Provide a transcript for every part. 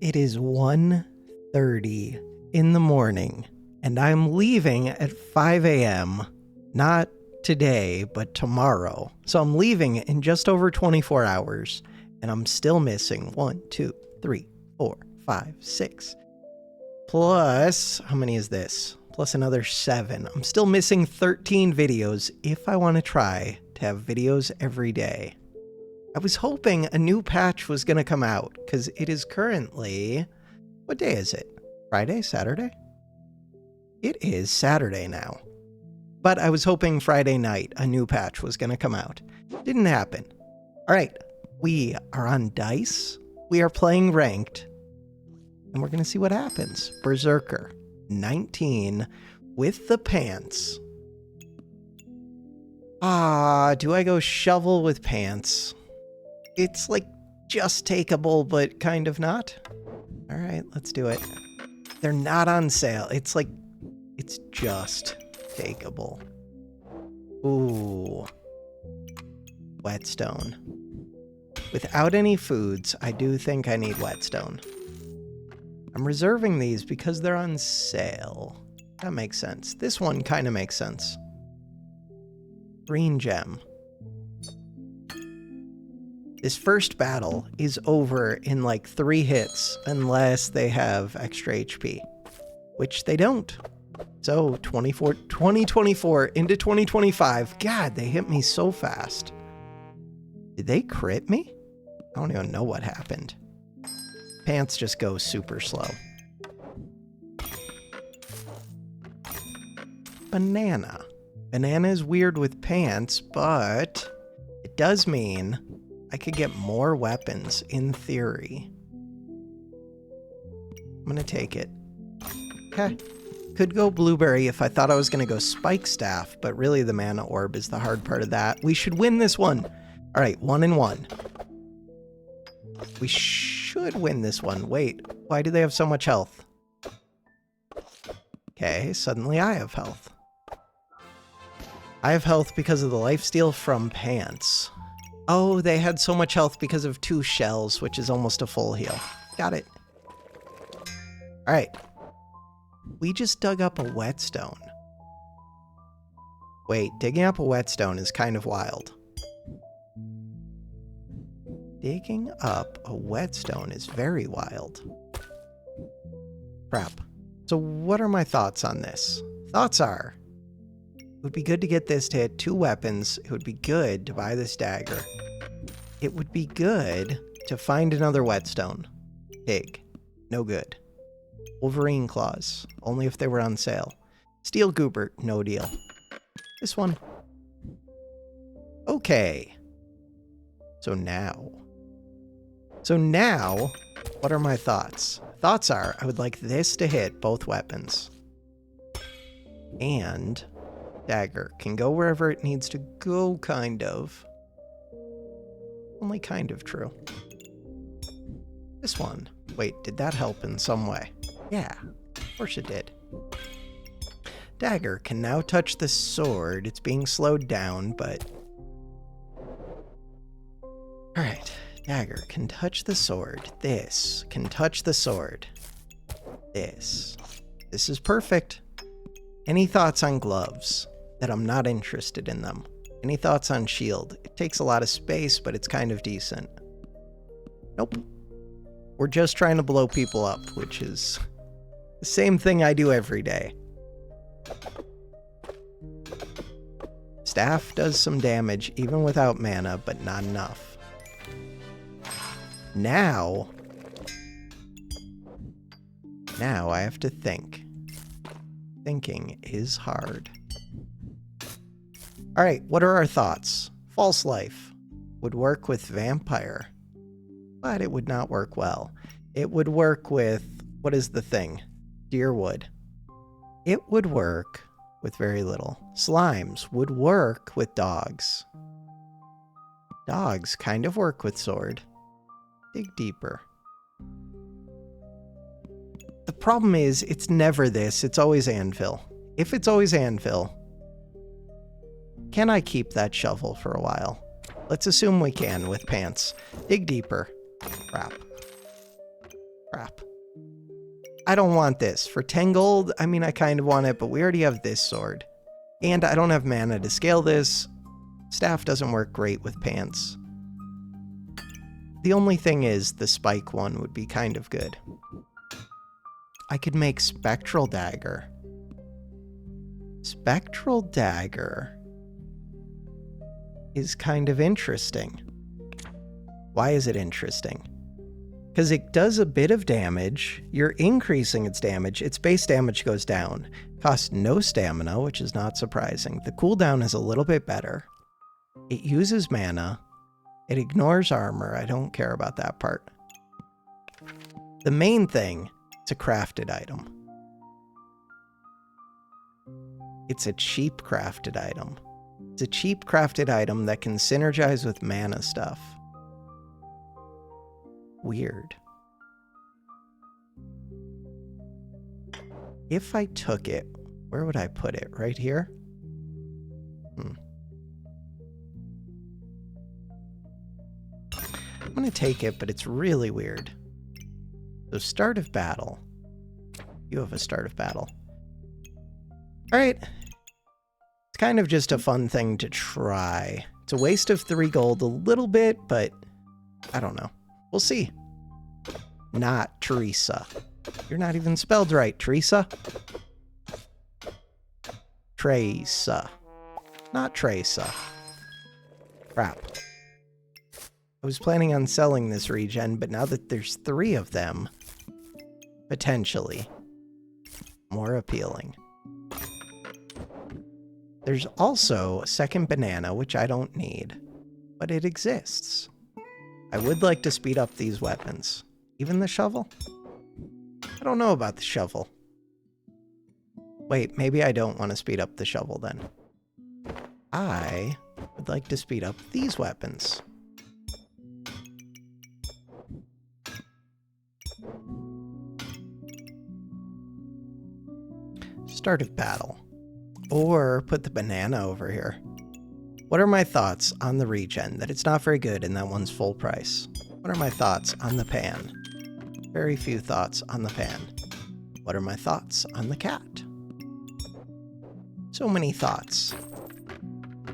It is 1:30 in the morning, and I'm leaving at 5 a.m. Not today, but tomorrow. So I'm leaving in just over 24 hours, and I'm still missing 1, 2, 3, 4, 5, 6. Plus, how many is this? Plus another 7. I'm still missing 13 videos if I want to try to have videos every day. I was hoping a new patch was going to come out, because it is currently... What day is it? Friday? Saturday? It is Saturday now. But I was hoping Friday night a new patch was going to come out. Didn't happen. Alright, we are on Dice. We are playing Ranked. And we're going to see what happens. Berserker. 19 with the pants. Do I go shovel with pants? It's like just takeable, but kind of not. All right, let's do it. They're not on sale. It's like, it's just takeable. Ooh. Whetstone. Without any foods, I do think I need whetstone. I'm reserving these because they're on sale. That makes sense. This one kind of makes sense. Green gem. This first battle is over in like 3 hits unless they have extra HP, which they don't. So 2024 into 2025. God, they hit me so fast. Did they crit me? I don't even know what happened. Pants just go super slow. Banana. Banana is weird with pants, but it does mean I could get more weapons, in theory. I'm gonna take it. Okay. Could go blueberry if I thought I was gonna go spike staff, but really the mana orb is the hard part of that. We should win this one. All right, 1 and 1. We should win this one. Wait, why do they have so much health? Okay, suddenly I have health. I have health because of the lifesteal from pants. Oh, they had so much health because of 2 shells, which is almost a full heal. Got it. All right. We just dug up a whetstone. Wait, digging up a whetstone is kind of wild. Digging up a whetstone is very wild. Crap. So what are my thoughts on this? Thoughts are, it would be good to get this to hit 2 weapons. It would be good to buy this dagger. It would be good to find another whetstone. Pig. No good. Wolverine claws. Only if they were on sale. Steel Goobert. No deal. This one. Okay. So now, what are my thoughts? Thoughts are, I would like this to hit both weapons. And dagger can go wherever it needs to go, kind of. Only kind of true. This one. Wait, did that help in some way? Yeah, of course it did. Dagger can now touch the sword. It's being slowed down, but... Alright, dagger can touch the sword. This can touch the sword. This. This is perfect. Any thoughts on gloves? That I'm not interested in them. Any thoughts on shield? It takes a lot of space, but it's kind of decent. Nope. We're just trying to blow people up, which is the same thing I do every day. Staff does some damage, even without mana, but not enough. Now I have to think. Thinking is hard. Alright, what are our thoughts? False life would work with vampire, but it would not work well. It would work with, what is the thing? Deerwood. It would work with very little. Slimes would work with dogs. Dogs kind of work with sword. Dig deeper. The problem is, it's never this, it's always anvil. If it's always anvil, can I keep that shovel for a while? Let's assume we can with pants. Dig deeper. Crap. Crap. I don't want this. For 10 gold, I mean, I kind of want it, but we already have this sword. And I don't have mana to scale this. Staff doesn't work great with pants. The only thing is the spike one would be kind of good. I could make Spectral Dagger. Spectral Dagger is kind of interesting. Why is it interesting? Because it does a bit of damage. You're increasing its damage. Its base damage goes down. Costs no stamina, which is not surprising. The cooldown is a little bit better. It uses mana. It ignores armor. I don't care about that part. The main thing, it's a crafted item. It's a cheap crafted item. It's a cheap crafted item that can synergize with mana stuff. Weird. If I took it, where would I put it? Right here? I'm gonna take it, but it's really weird. So start of battle. You have a start of battle. Alright. It's kind of just a fun thing to try. It's a waste of 3 gold a little bit, but I don't know. We'll see. Not Teresa. You're not even spelled right, Teresa. Teresa. Not Teresa. Crap. I was planning on selling this regen, but now that there's 3 of them, potentially more appealing. There's also a second banana, which I don't need, but it exists. I would like to speed up these weapons. Even the shovel? I don't know about the shovel. Wait, maybe I don't want to speed up the shovel then. I would like to speed up these weapons. Start of battle. Or put the banana over here. What are my thoughts on the regen? That it's not very good and that one's full price. What are my thoughts on the pan? Very few thoughts on the pan. What are my thoughts on the cat? So many thoughts.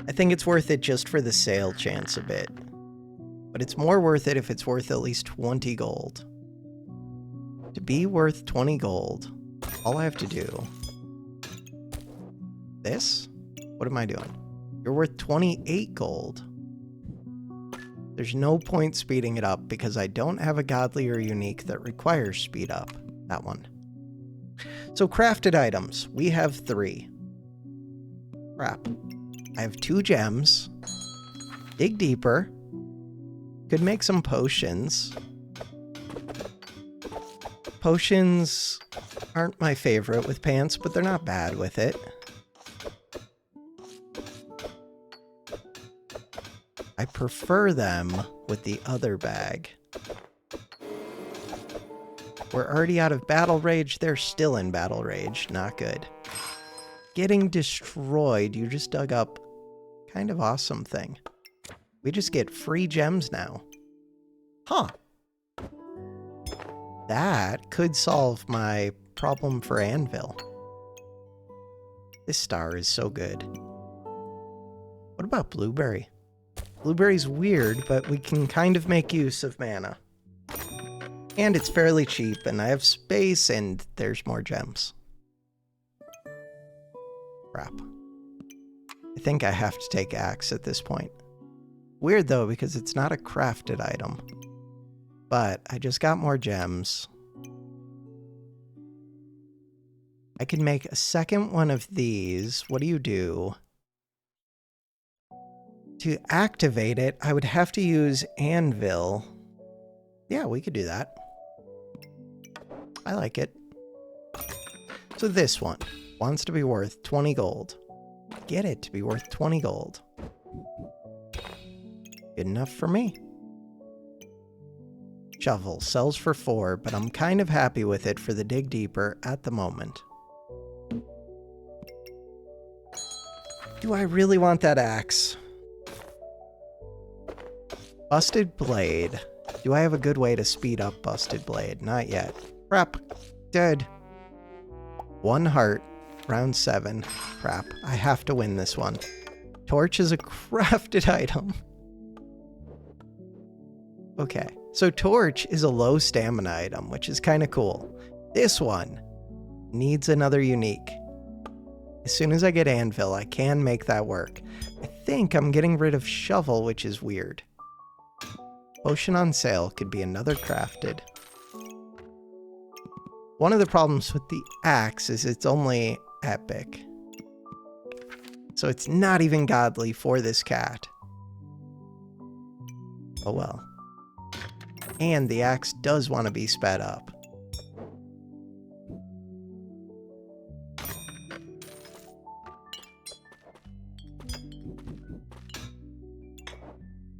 I think it's worth it just for the sale chance a bit. But it's more worth it if it's worth at least 20 gold. To be worth 20 gold, all I have to do... This? What am I doing? You're worth 28 gold. There's no point speeding it up because I don't have a godly or unique that requires speed up. That one. So crafted items. We have 3. Crap. I have 2 gems. Dig deeper. Could make some potions. Potions aren't my favorite with pants, but they're not bad with it. I prefer them with the other bag. We're already out of battle rage. They're still in battle rage. Not good. Getting destroyed. You just dug up kind of awesome thing. We just get free gems now. Huh. That could solve my problem for Anvil. This star is so good. What about Blueberry? Blueberry's weird, but we can kind of make use of mana. And it's fairly cheap, and I have space, and there's more gems. Crap. I think I have to take Axe at this point. Weird, though, because it's not a crafted item. But I just got more gems. I can make a second one of these. What do you do? To activate it, I would have to use Anvil. Yeah, we could do that. I like it. So this one wants to be worth 20 gold. Get it to be worth 20 gold. Good enough for me. Shovel sells for 4, but I'm kind of happy with it for the dig deeper at the moment. Do I really want that axe? Busted blade. Do I have a good way to speed up Busted Blade? Not yet. Crap. Dead. 1 heart. Round 7. Crap. I have to win this one. Torch is a crafted item. Okay. So Torch is a low stamina item, which is kind of cool. This one needs another unique. As soon as I get Anvil, I can make that work. I think I'm getting rid of Shovel, which is weird. Potion on sale could be another crafted. One of the problems with the axe is it's only epic. So it's not even godly for this cat. Oh well. And the axe does want to be sped up.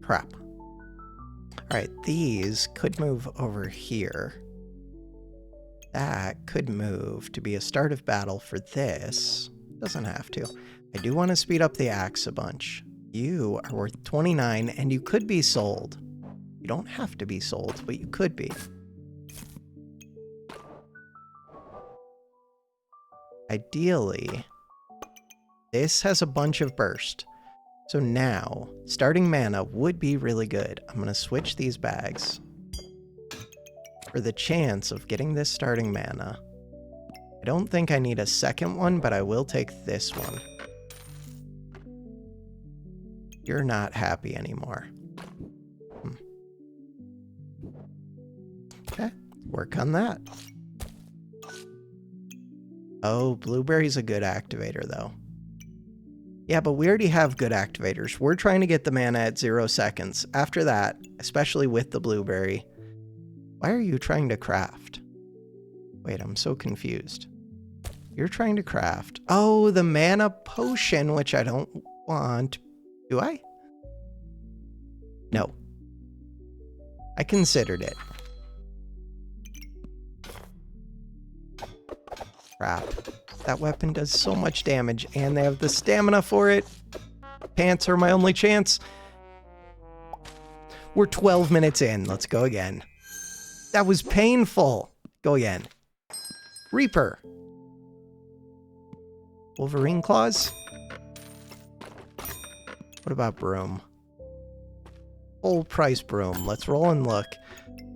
Crap. Alright, these could move over here. That could move to be a start of battle for this. Doesn't have to. I do want to speed up the axe a bunch. You are worth 29, and you could be sold. You don't have to be sold, but you could be. Ideally, this has a bunch of burst. So now, starting mana would be really good. I'm going to switch these bags for the chance of getting this starting mana. I don't think I need a second one, but I will take this one. You're not happy anymore. Okay, work on that. Oh, Blueberry's a good activator, though. Yeah, but we already have good activators. We're trying to get the mana at 0 seconds. After that, especially with the Blueberry, why are you trying to craft? Wait, I'm so confused. You're trying to craft. Oh, the mana potion, which I don't want. Do I? No. I considered it. Crap. That weapon does so much damage, and they have the stamina for it. Pants are my only chance. We're 12 minutes in. Let's go again. That was painful. Go again. Reaper. Wolverine claws? What about broom? Full price broom. Let's roll and look.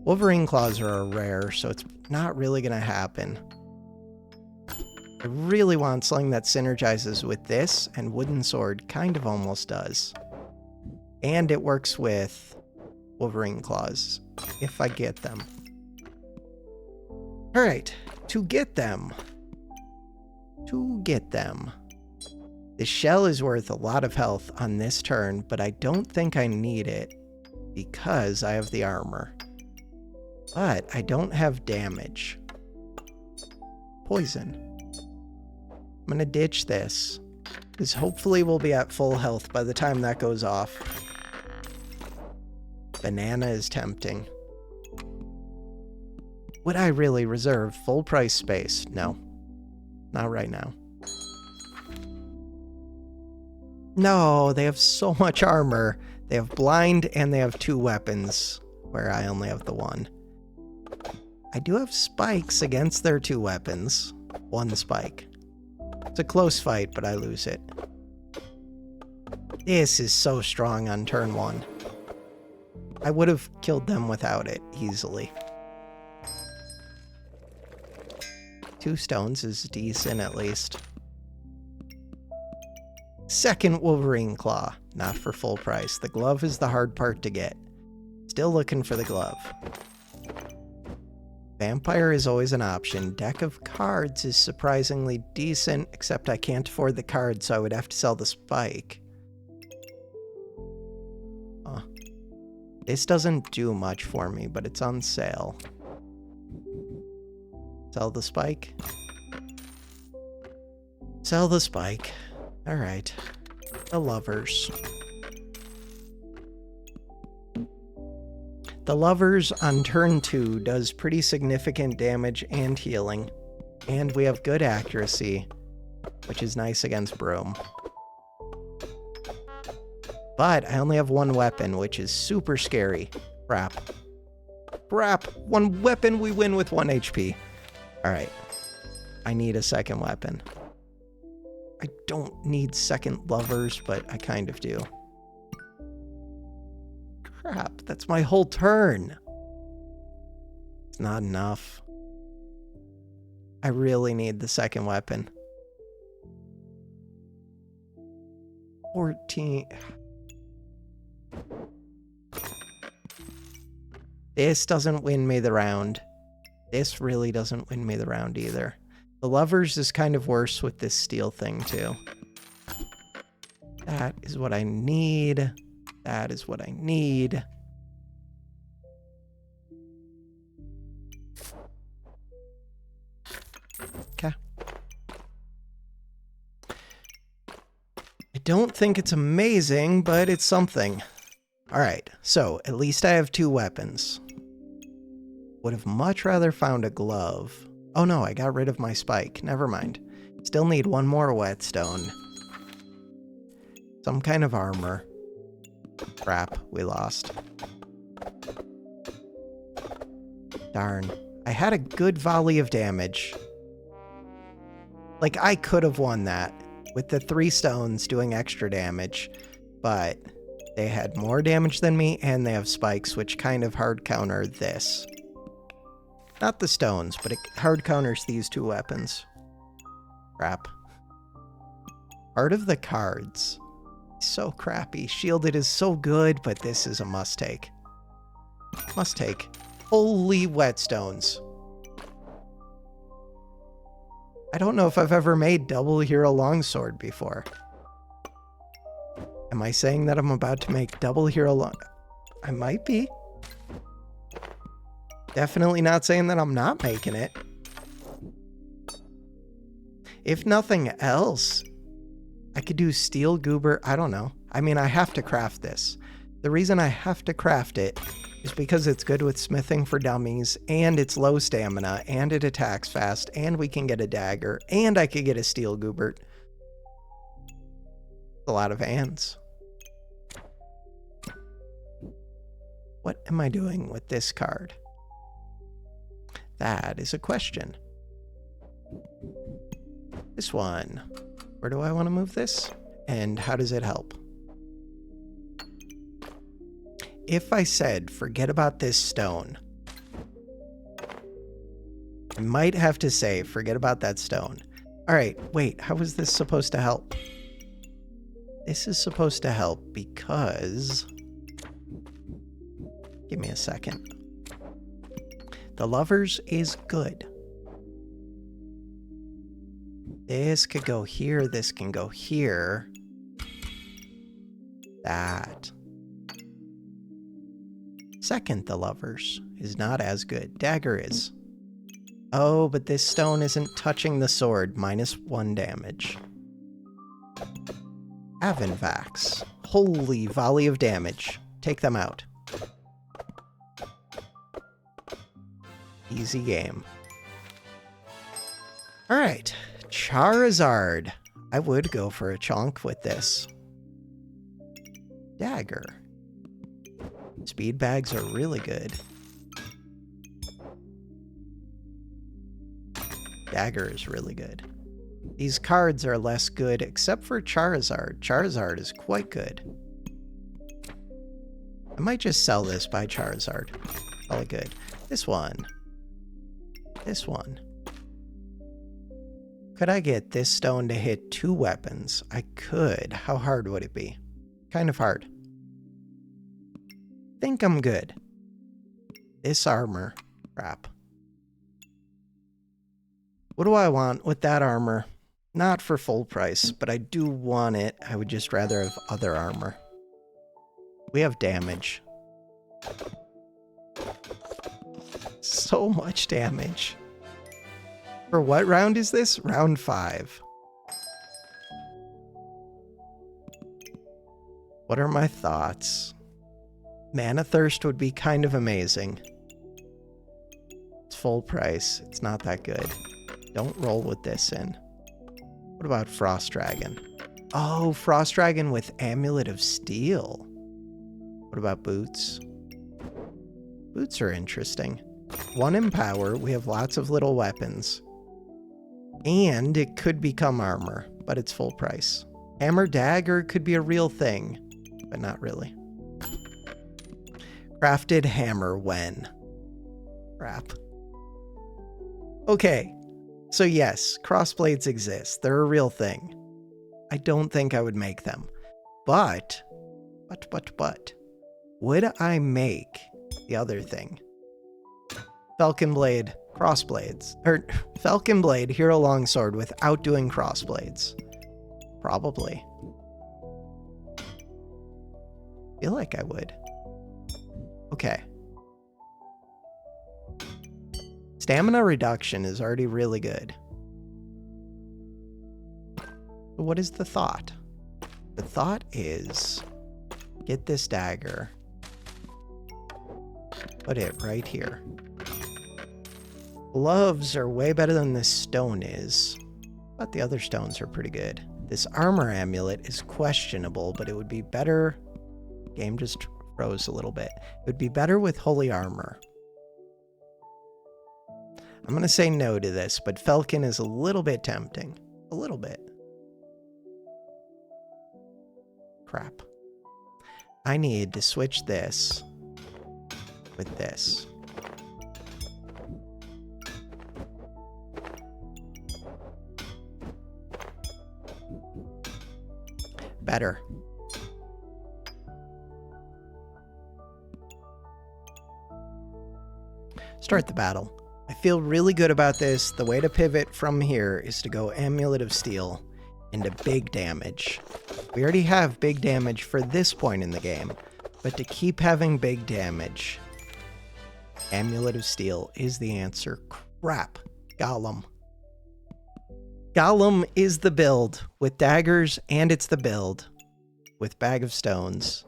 Wolverine claws are a rare, so it's not really going to happen. I really want something that synergizes with this, and wooden sword kind of almost does. And it works with Wolverine claws, if I get them. Alright, to get them. The shell is worth a lot of health on this turn, but I don't think I need it because I have the armor. But I don't have damage. Poison. I'm gonna ditch this, because hopefully we'll be at full health by the time that goes off. Banana is tempting. Would I really reserve full price space? No. Not right now. No, they have so much armor. They have blind and they have 2 weapons, where I only have the 1. I do have spikes against their 2 weapons. 1 spike. It's a close fight, but I lose it. This is so strong on turn 1. I would have killed them without it, easily. 2 stones is decent, at least. Second Wolverine claw. Not for full price. The glove is the hard part to get. Still looking for the glove. Vampire is always an option. Deck of cards is surprisingly decent, except I can't afford the cards, so I would have to sell the spike. This doesn't do much for me, but it's on sale. Sell the spike. Sell the spike. Alright. The lovers. The lovers on turn 2 does pretty significant damage and healing. And we have good accuracy, which is nice against broom. But I only have 1 weapon, which is super scary. Crap. Crap. One weapon, we win with 1 HP. All right. I need a second weapon. I don't need second lovers, but I kind of do. Crap, that's my whole turn. It's not enough. I really need the second weapon. 14. This doesn't win me the round. This really doesn't win me the round either. The lovers is kind of worse with this steel thing too. That is what I need. That is what I need. Okay. I don't think it's amazing, but it's something. All right, so at least I have 2 weapons. Would have much rather found a glove. Oh no, I got rid of my spike. Never mind. Still need 1 more whetstone. Some kind of armor. Crap, we lost. Darn. I had a good volley of damage. Like, I could have won that with the 3 stones doing extra damage, but they had more damage than me, and they have spikes, which kind of hard counter this. Not the stones, but it hard counters these 2 weapons. Crap. Art of the cards. So crappy. Shielded is so good, but this is a must-take. Must-take. Holy whetstones. I don't know if I've ever made double hero longsword before. Am I saying that I'm about to make double hero long... I might be. Definitely not saying that I'm not making it. If nothing else, I could do steel goober. I don't know. I mean, I have to craft this. The reason I have to craft it is because it's good with smithing for dummies, and it's low stamina, and it attacks fast, and we can get a dagger, and I could get a steel goobert. A lot of ands. What am I doing with this card? That is a question. This one. Where do I want to move this? And how does it help? If I said, forget about this stone, I might have to say, forget about that stone. All right, wait, how is this supposed to help? This is supposed to help because... Give me a second. The lovers is good. This could go here. This can go here. That. Second, the lovers is not as good. Dagger is. Oh, but this stone isn't touching the sword. -1 damage. Avenvax. Holy volley of damage. Take them out. Easy game. Alright. Charizard. I would go for a chonk with this. Dagger. Speed bags are really good. Dagger is really good. These cards are less good except for Charizard. Charizard is quite good. I might just sell this by Charizard. All good. This one. This one. Could I get this stone to hit 2 weapons? I could. How hard would it be? Kind of hard. Think I'm good. This armor. Crap. What do I want with that armor? Not for full price, but I do want it. I would just rather have other armor. We have damage. So much damage. For what round is this? Round 5. What are my thoughts? Mana Thirst would be kind of amazing. It's full price. It's not that good. Don't roll with this in. What about Frost Dragon? Oh, Frost Dragon with Amulet of Steel. What about boots? Boots are interesting. 1 in power, we have lots of little weapons. And it could become armor, but it's full price. Hammer dagger could be a real thing, but not really. Crafted hammer when? Crap. Okay, so yes, crossblades exist. They're a real thing. I don't think I would make them. But, would I make the other thing? Falcon Blade crossblades. Or Falcon Blade Hero Longsword without doing crossblades. Probably. Feel like I would. Okay. Stamina reduction is already really good. But what is the thought? The thought is get this dagger. Put it right here. Gloves are way better than this stone is, but the other stones are pretty good. This armor amulet is questionable, but it would be better. Game just froze a little bit. It would be better with holy armor. I'm going to say no to this, but Falcon is a little bit tempting. A little bit. Crap. I need to switch this with this. Better. Start the battle. I feel really good about this. The way to pivot from here is to go Amulet of Steel into big damage. We already have big damage for this point in the game, but to keep having big damage, Amulet of Steel is the answer. Crap. Golem. Golem is the build with daggers, and it's the build with Bag of Stones,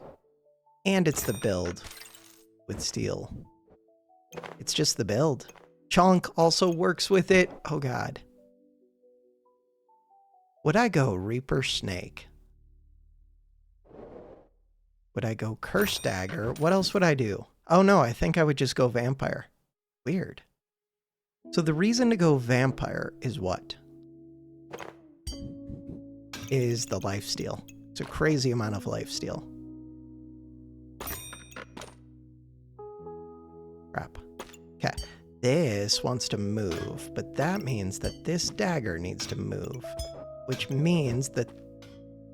and it's the build with steel. It's just the build. Chonk also works with it. Oh god. Would I go Reaper Snake? Would I go Curse Dagger? What else would I do? Oh no, I think I would just go Vampire. Weird. So the reason to go Vampire is what? Is the lifesteal. It's a crazy amount of lifesteal. Crap. Okay. This wants to move, but that means that this dagger needs to move, which means that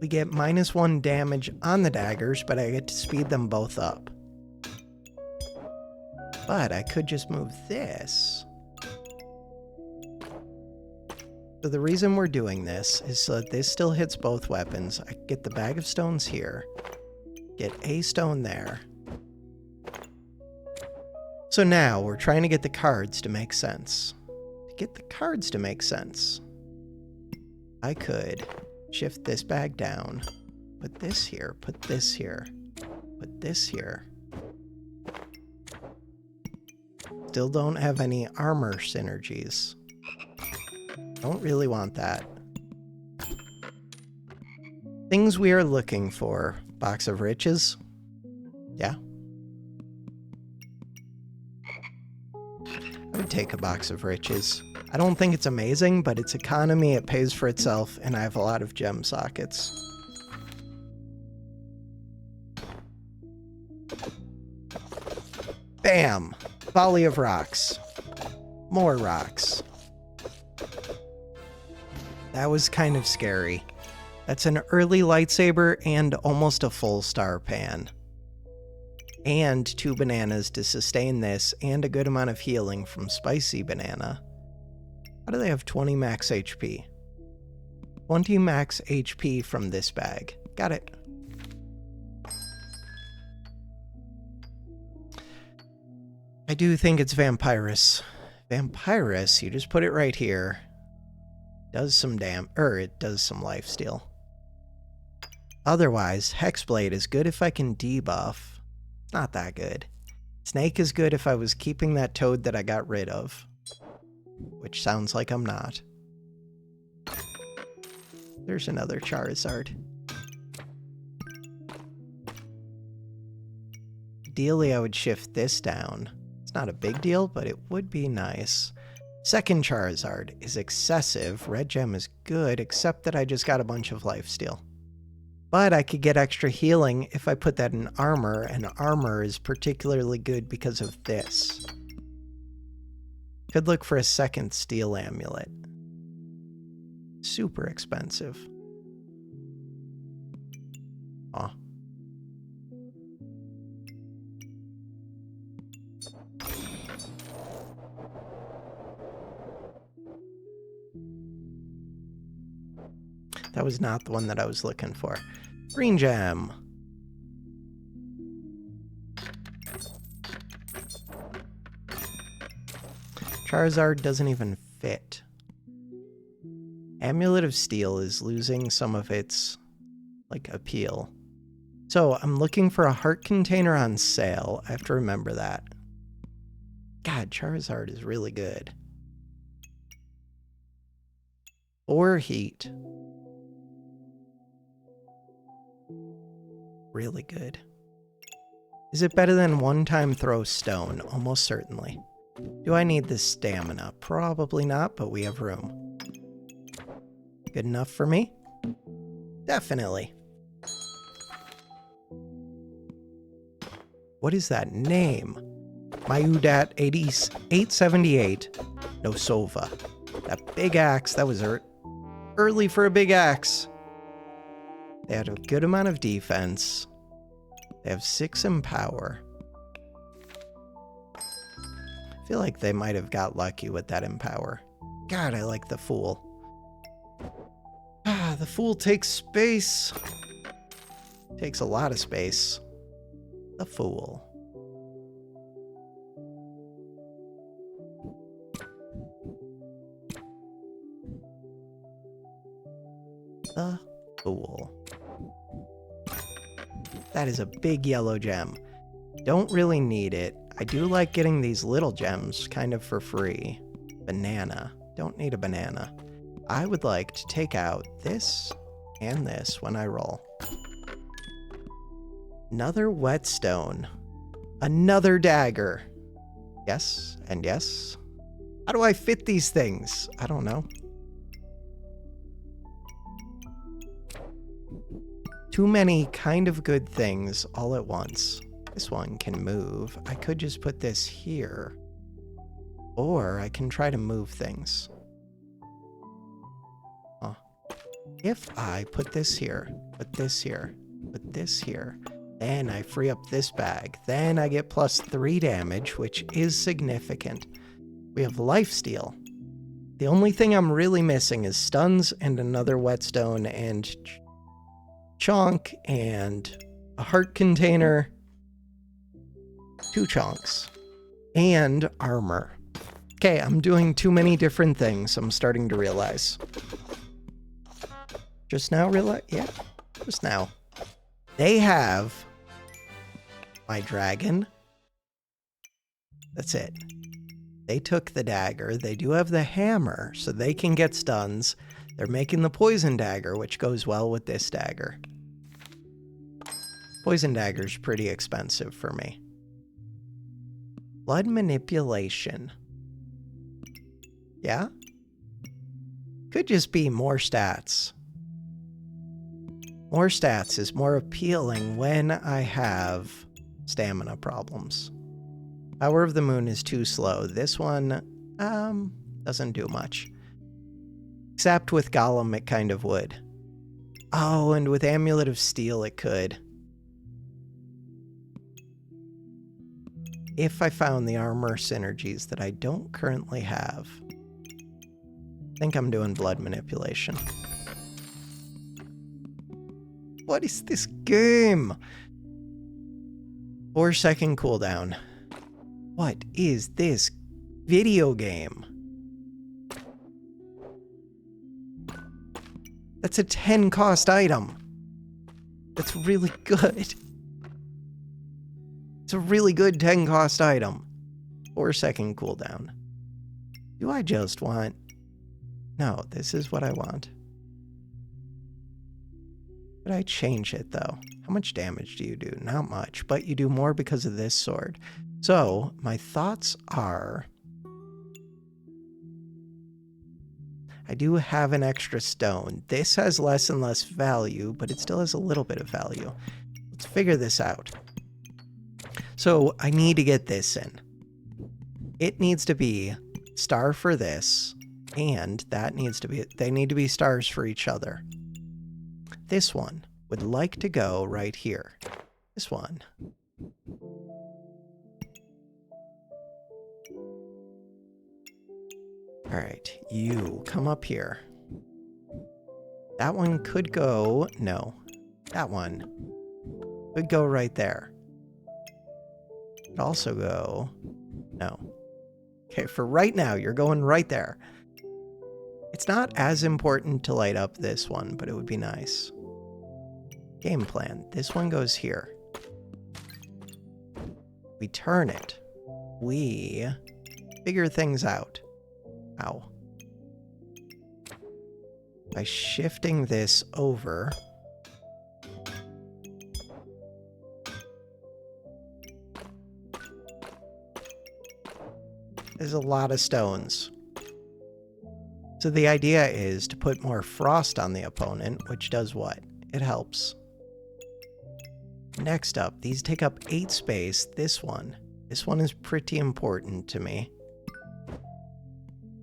we get -1 damage on the daggers, but I get to speed them both up. But I could just move this. So the reason we're doing this is so that this still hits both weapons. I get the Bag of Stones here, get a stone there. So now we're trying to get the cards to make sense. To get the cards to make sense, I could shift this bag down, put this here, put this here, put this here. Still don't have any armor synergies. Don't really want that. Things we are looking for. Box of Riches. Yeah. I would take a Box of Riches. I don't think it's amazing, but it's economy, it pays for itself, and I have a lot of gem sockets. Bam! Volley of rocks. More rocks. That was kind of scary. That's an early lightsaber and almost a full star pan. And 2 bananas to sustain this, and a good amount of healing from Spicy Banana. How do they have 20 max HP? 20 max HP from this bag. Got it. I do think it's Vampirus. Vampirus, you just put it right here. Does some it does some lifesteal. Otherwise, Hexblade is good if I can debuff. It's not that good. Snake is good if I was keeping that toad that I got rid of. Which sounds like I'm not. There's another Charizard. Ideally, I would shift this down. It's not a big deal, but it would be nice. Second Charizard is excessive. Red gem is good, except that I just got a bunch of lifesteal. But I could get extra healing if I put that in armor, and armor is particularly good because of this. Could look for a second steel amulet. Super expensive. Aw. That was not the one that I was looking for. Green gem. Charizard doesn't even fit. Amulet of Steel is losing some of its, like, appeal. So I'm looking for a heart container on sale. I have to remember that. God, Charizard is really good. Or heat. Really good. Is it better than one-time throw stone? Almost certainly. Do I need this stamina? Probably not, but we have room. Good enough for me? Definitely. What is that name? Mayudat 878 Nosova. That big axe, that was early for a big axe. They had a good amount of defense. They have 6 in power. I feel like they might have got lucky with that in power. God, I like the Fool. Ah, the Fool takes space. Takes a lot of space. The Fool. The Fool. That is a big yellow gem. Don't really need it. I do like getting these little gems kind of for free. Banana. Don't need a banana. I would like to take out this and this when I roll. Another whetstone. Another dagger. Yes and yes. How do I fit these things? I don't know. Too many kind of good things all at once. This one can move. I could just put this here. Or I can try to move things. Huh. If I put this here, put this here, put this here, then I free up this bag. Then I get +3 damage, which is significant. We have lifesteal. The only thing I'm really missing is stuns and another whetstone and chonk and a heart container, 2 chonks, and armor. Okay, I'm doing too many different things, I'm starting to realize. Just now realize? Yeah, just now. They have my dragon. That's it. They took the dagger. They do have the hammer, so they can get stuns. They're making the poison dagger, which goes well with this dagger. Poison dagger's pretty expensive for me. Blood manipulation. Yeah? Could just be more stats. More stats is more appealing when I have stamina problems. Power of the Moon is too slow. This one, doesn't do much. Except with Golem, it kind of would. Oh, and with Amulet of Steel, it could. If I found the armor synergies that I don't currently have. I think I'm doing blood manipulation. What is this game? 4-second cooldown. What is this video game? That's a 10 cost item. That's really good. It's a really good 10 cost item. 4-second cooldown. Do I just want... No, this is what I want. Could I change it, though? How much damage do you do? Not much, but you do more because of this sword. So my thoughts are, I do have an extra stone. This has less and less value, but it still has a little bit of value. Let's figure this out. So I need to get this in. It needs to be star for this, and that needs to be, they need to be stars for each other. This one would like to go right here. This one. All right, you come up here. That one could go, no. That one could go right there. Could also go, no. Okay, for right now, you're going right there. It's not as important to light up this one, but it would be nice. Game plan. This one goes here. We turn it. We figure things out. Ow. By shifting this over. There's a lot of stones. So the idea is to put more frost on the opponent, which does what? It helps. Next up, these take up 8 space. This one is pretty important to me.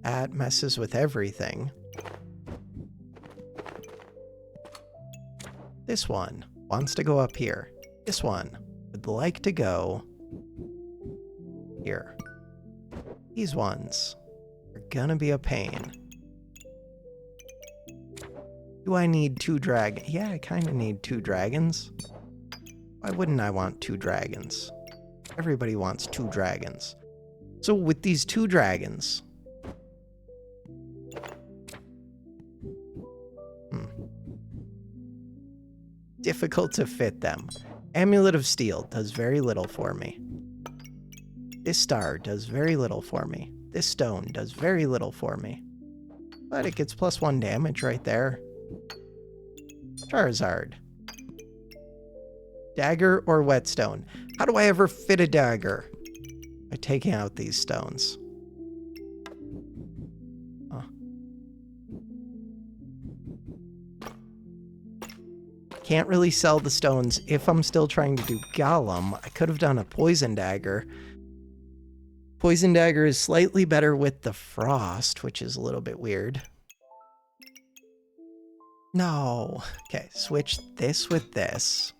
That messes with everything. This one wants to go up here. This one would like to go here. These ones are gonna be a pain. Do I need 2 dragons? Yeah, I kind of need 2 dragons. Why wouldn't I want 2 dragons? Everybody wants 2 dragons. So with these 2 dragons... difficult to fit them. Amulet of Steel does very little for me. This star does very little for me. This stone does very little for me. But it gets +1 damage right there. Charizard. Dagger or whetstone? How do I ever fit a dagger? By taking out these stones. Huh. Can't really sell the stones if I'm still trying to do Golem. I could have done a poison dagger. Poison dagger is slightly better with the frost, which is a little bit weird. No. Okay, switch this with this.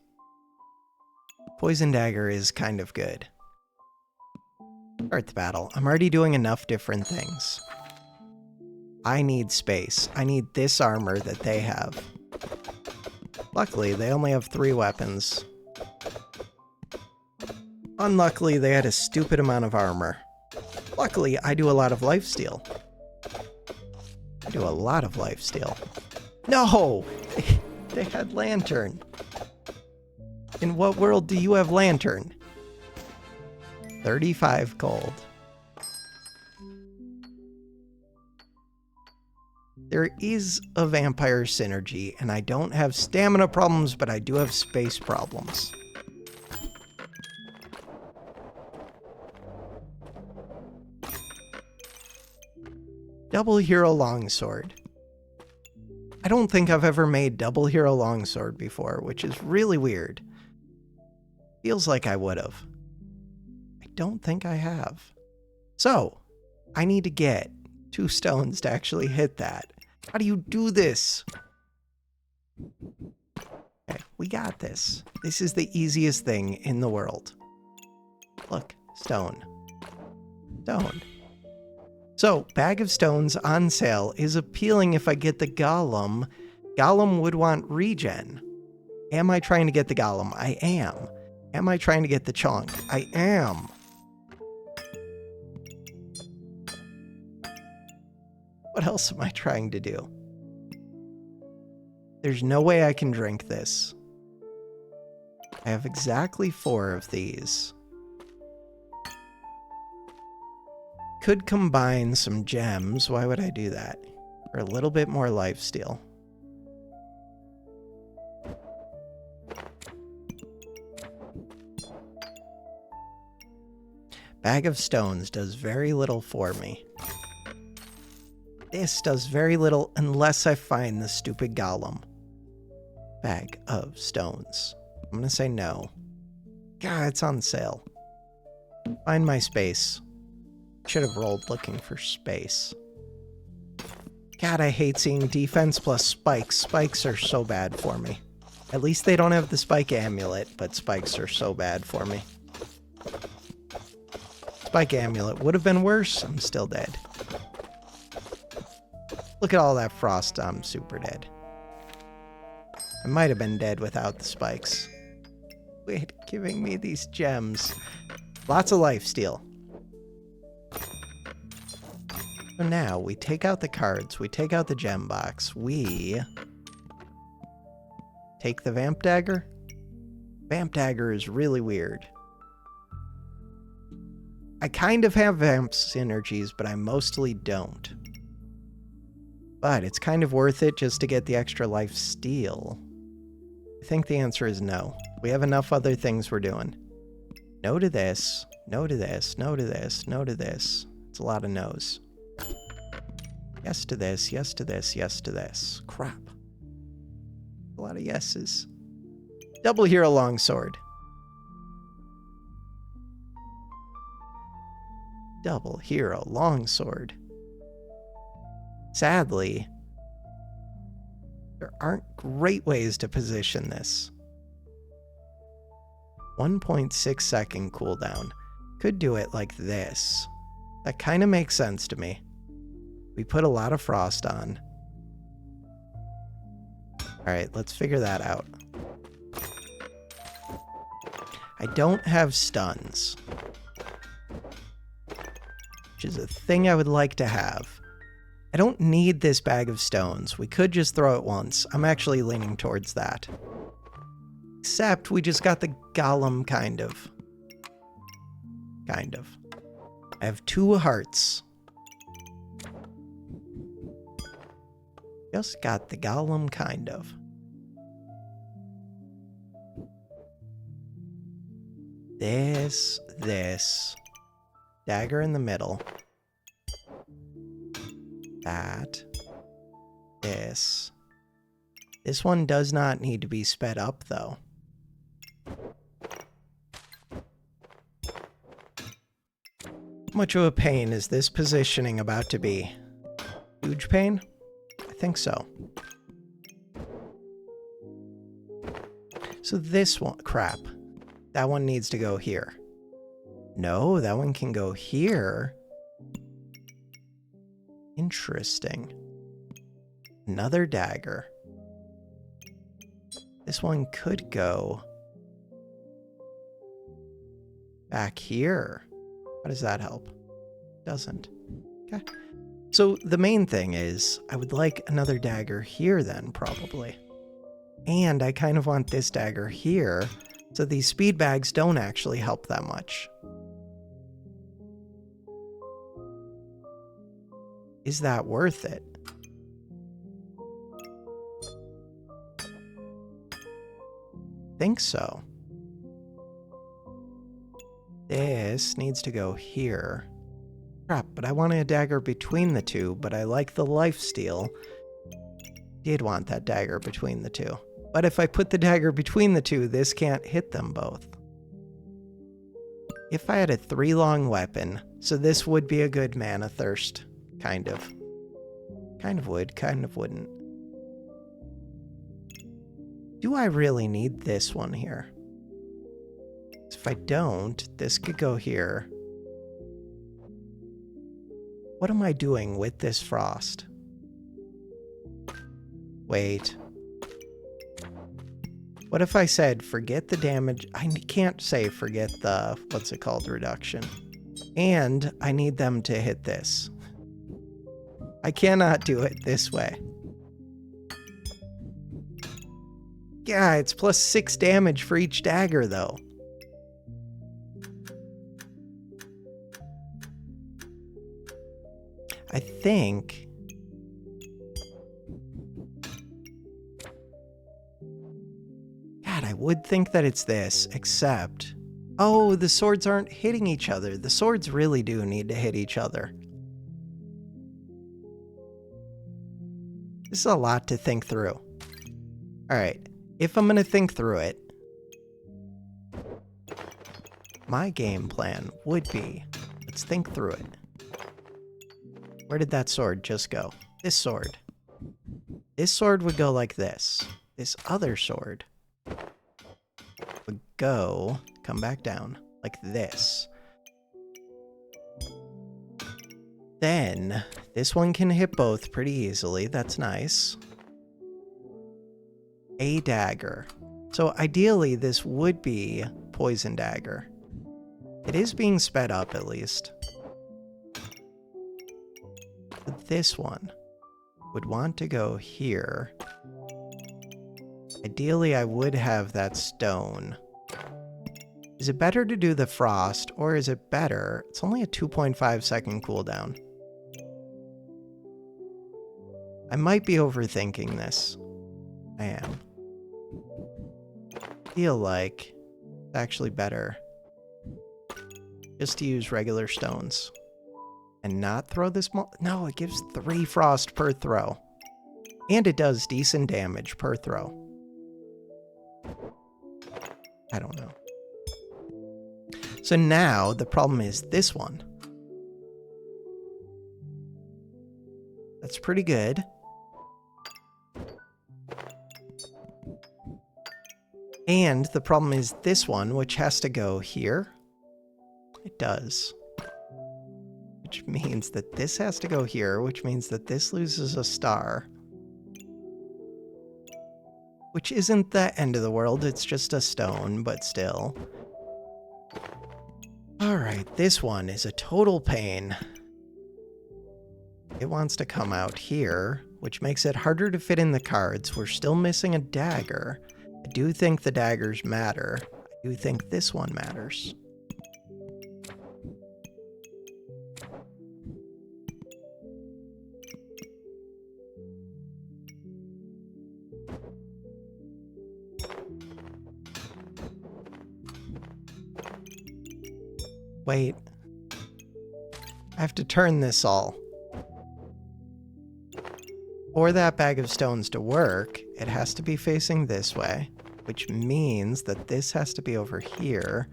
Poison dagger is kind of good. Earth battle. I'm already doing enough different things. I need space. I need this armor that they have. Luckily, they only have 3 weapons. Unluckily, they had a stupid amount of armor. Luckily, I do a lot of lifesteal. I do a lot of lifesteal. No! They had Lantern. In what world do you have Lantern? 35 gold. There is a vampire synergy, and I don't have stamina problems, but I do have space problems. Double hero longsword. I don't think I've ever made double hero longsword before, which is really weird. Feels like I would have. I don't think I have. So, I need to get 2 stones to actually hit that. How do you do this? Okay, we got this. This is the easiest thing in the world. Look, stone. Stone. So, bag of stones on sale is appealing if I get the Golem. Golem would want regen. Am I trying to get the Golem? I am. Am I trying to get the Chunk? I am. What else am I trying to do? There's no way I can drink this. I have exactly 4 of these. Could combine some gems. Why would I do that? For a little bit more lifesteal. Bag of stones does very little for me. This does very little unless I find the stupid golem. Bag of stones. I'm gonna say no. God, it's on sale. Find my space. Should have rolled looking for space. God, I hate seeing defense plus spikes. Spikes are so bad for me. At least they don't have the spike amulet, but spikes are so bad for me. Spike amulet would have been worse. I'm still dead. Look at all that frost. I'm super dead. I might have been dead without the spikes. Wait, giving me these gems. Lots of lifesteal. So now we take out the cards. We take out the gem box. We take the vamp dagger. Vamp dagger is really weird. I kind of have vamp synergies, but I mostly don't. But it's kind of worth it just to get the extra life steal. I think the answer is no. We have enough other things we're doing. No to this, no to this, no to this, no to this. It's a lot of no's. Yes to this, yes to this, yes to this. Crap. A lot of yeses. Double hero longsword. Double hero longsword. Sadly, there aren't great ways to position this. 1.6 second cooldown. Could do it like this. That kind of makes sense to me. We put a lot of frost on. Alright, let's figure that out. I don't have stuns, which is a thing I would like to have. I don't need this bag of stones. We could just throw it once. I'm actually leaning towards that. Except we just got the golem, kind of. Kind of. I have 2 hearts. Just got the golem, kind of. This. Dagger in the middle. That. This. This one does not need to be sped up, though. How much of a pain is this positioning about to be? Huge pain? I think so. So this one, crap. That one needs to go here. No, that one can go here. Interesting. Another dagger. This one could go back here. How does that help? Doesn't. Okay. So the main thing is I would like another dagger here then, probably. And I kind of want this dagger here, so these speed bags don't actually help that much. Is that worth it? Think so. This needs to go here. Crap, but I wanted a dagger between the two, but I like the lifesteal. Did want that dagger between the two. But if I put the dagger between the two, this can't hit them both. If I had a 3-long weapon, so this would be a good mana thirst. Kind of. Kind of would, kind of wouldn't. Do I really need this one here? If I don't, this could go here. What am I doing with this frost? Wait. What if I said forget the damage? I can't say forget the, what's it called, reduction. And I need them to hit this. I cannot do it this way. Yeah, it's plus 6 damage for each dagger, though. I think... God, I would think that it's this, except Oh, the swords aren't hitting each other. The swords really do need to hit each other. This is a lot to think through. All right, if I'm gonna think through it, my game plan would be, let's think through it. Where did that sword just go? This sword. This sword would go like this. This other sword would go, come back down, like this. Then, this one can hit both pretty easily. That's nice. A dagger. So ideally, this would be poison dagger. It is being sped up, at least. But this one would want to go here. Ideally, I would have that stone. Is it better to do the frost, or is it better? It's only a 2.5 second cooldown. I might be overthinking this. I am. I feel like it's actually better just to use regular stones and not throw this. No, it gives 3 frost per throw. And it does decent damage per throw. I don't know. So now the problem is this one. That's pretty good. And the problem is this one, which has to go here. It does. Which means that this has to go here, which means that this loses a star. Which isn't the end of the world, it's just a stone, but still. Alright, this one is a total pain. It wants to come out here, which makes it harder to fit in the cards. We're still missing a dagger. I do think the daggers matter. I do think this one matters. Wait. I have to turn this all. For that bag of stones to work, it has to be facing this way, which means that this has to be over here.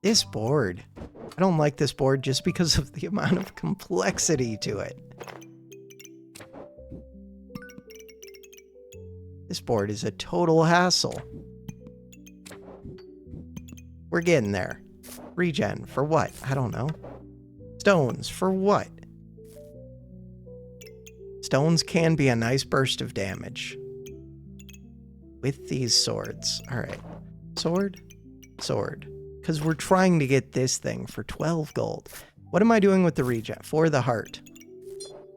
This board. I don't like this board just because of the amount of complexity to it. This board is a total hassle. We're getting there. Regen for what? I don't know. Stones for what? Stones can be a nice burst of damage. With these swords. Alright. Sword? Sword. Because we're trying to get this thing for 12 gold. What am I doing with the regen? For the heart.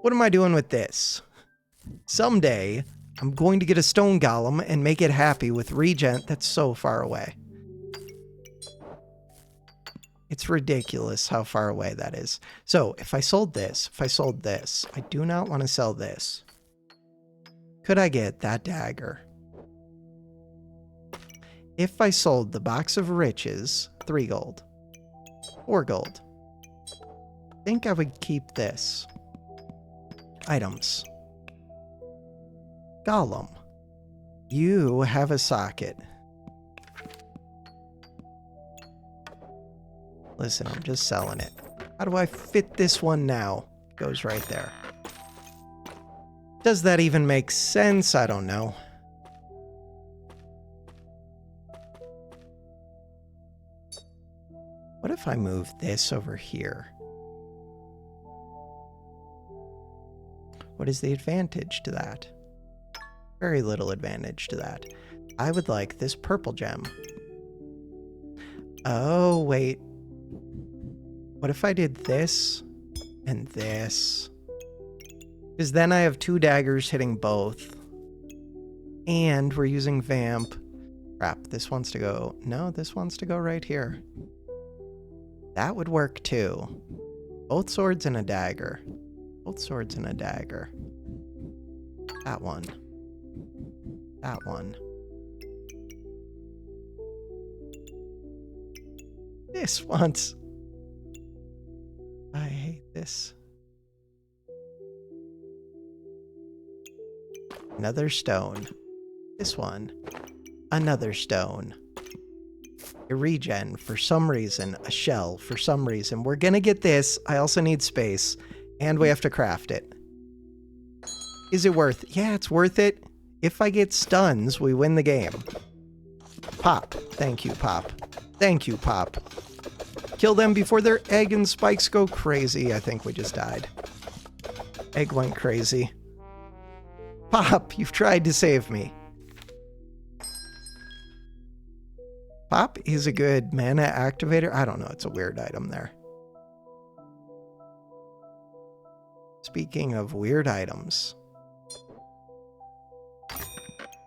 What am I doing with this? Someday, I'm going to get a stone golem and make it happy with regen that's so far away. It's ridiculous how far away that is. So, if I sold this, I do not want to sell this. Could I get that dagger? If I sold the box of riches, 3 gold. 4 gold. I think I would keep this. Items. Golem. You have a socket. Listen, I'm just selling it. How do I fit this one now? It goes right there. Does that even make sense? I don't know. What if I move this over here? What is the advantage to that? Very little advantage to that. I would like this purple gem. Oh, wait. What if I did this and this? Because then I have 2 daggers hitting both. And we're using vamp. Crap, this wants to go... No, this wants to go right here. That would work too. Both swords and a dagger. Both swords and a dagger. That one. That one. This once. I hate this. Another stone. This one. Another stone. A regen for some reason. A shell for some reason. We're gonna get this. I also need space. And we have to craft it. Is it worth it? Yeah, it's worth it. If I get stuns, we win the game. Pop. Thank you, Pop. Thank you, Pop. Kill them before their egg and spikes go crazy. I think we just died. Egg went crazy. Pop, you've tried to save me. Pop is a good mana activator. I don't know. It's a weird item there. Speaking of weird items.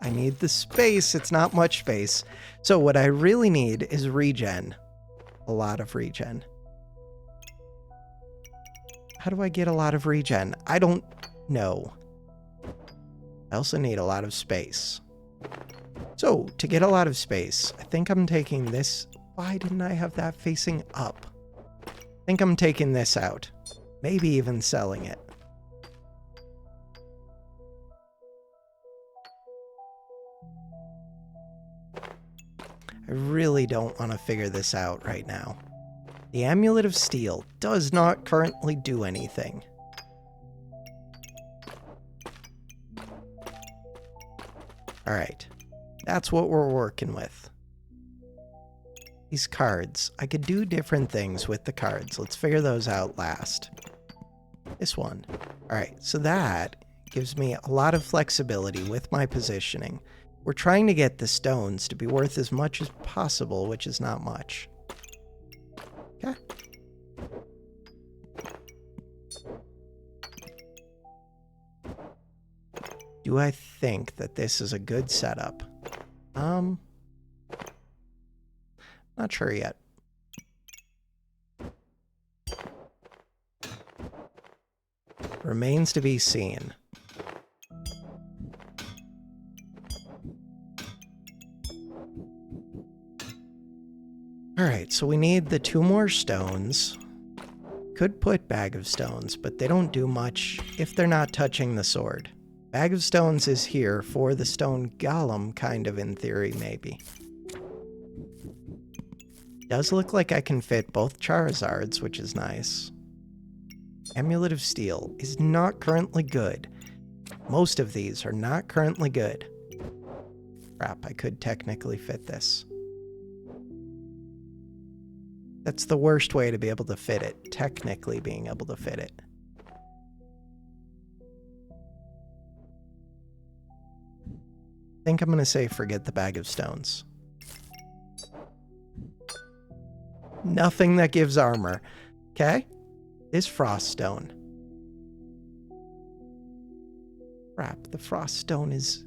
I need the space. It's not much space. So what I really need is regen. A lot of regen. How do I get a lot of regen? I don't know. I also need a lot of space. So, to get a lot of space, I think I'm taking this. Why didn't I have that facing up? I think I'm taking this out. Maybe even selling it. I really don't want to figure this out right now. The Amulet of Steel does not currently do anything. Alright, that's what we're working with. These cards, I could do different things with the cards. Let's figure those out last. This one. Alright, so that gives me a lot of flexibility with my positioning. We're trying to get the stones to be worth as much as possible, which is not much. Okay. Do I think that this is a good setup? Not sure yet. Remains to be seen. Alright, so we need the 2 more stones. Could put Bag of Stones, but they don't do much if they're not touching the sword. Bag of Stones is here for the stone golem, kind of, in theory, maybe. Does look like I can fit both Charizards, which is nice. Amulet of Steel is not currently good. Most of these are not currently good. Crap, I could technically fit this. That's the worst way to be able to fit it, technically being able to fit it. I think I'm going to say forget the Bag of Stones. Nothing that gives armor. Okay? This Frost Stone. Crap, the Frost Stone is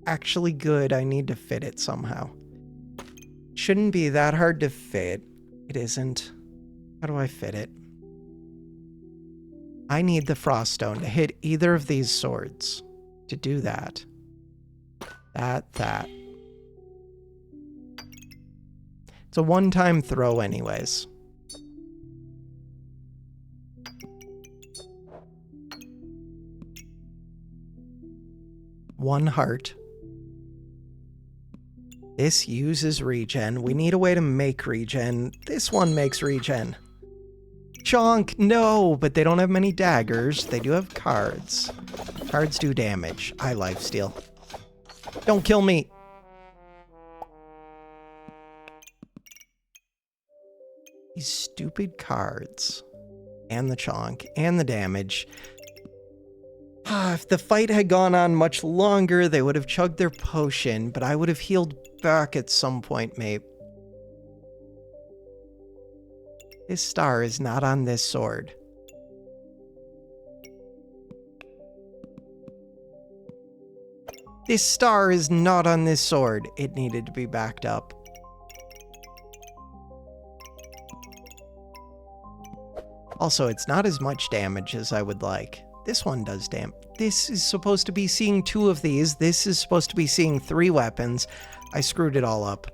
actually good. I need to fit it somehow. Shouldn't be that hard to fit. It isn't. How do I fit it? I need the Frost Stone to hit either of these swords. To do that. That. It's a one-time throw anyways. One heart. This uses regen. We need a way to make regen. This one makes regen. Chonk! No, but they don't have many daggers. They do have cards. Cards do damage. I lifesteal. Don't kill me! These stupid cards. And the chonk. And the damage. If the fight had gone on much longer, they would have chugged their potion, but I would have healed back at some point, mate. This star is not on this sword. This star is not on this sword. It needed to be backed up. Also, it's not as much damage as I would like. This one does damage. This is supposed to be seeing 2 of these. This is supposed to be seeing 3 weapons. I screwed it all up.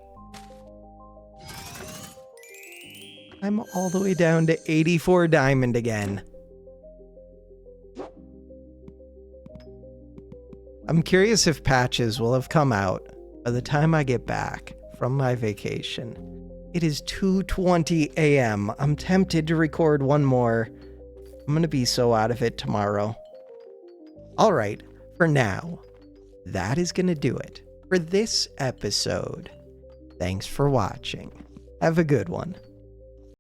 I'm all the way down to 84 diamond again. I'm curious if patches will have come out by the time I get back from my vacation. It is 2:20 a.m. I'm tempted to record one more. I'm gonna be so out of it tomorrow. Alright, for now, that is gonna do it for this episode. Thanks for watching. Have a good one.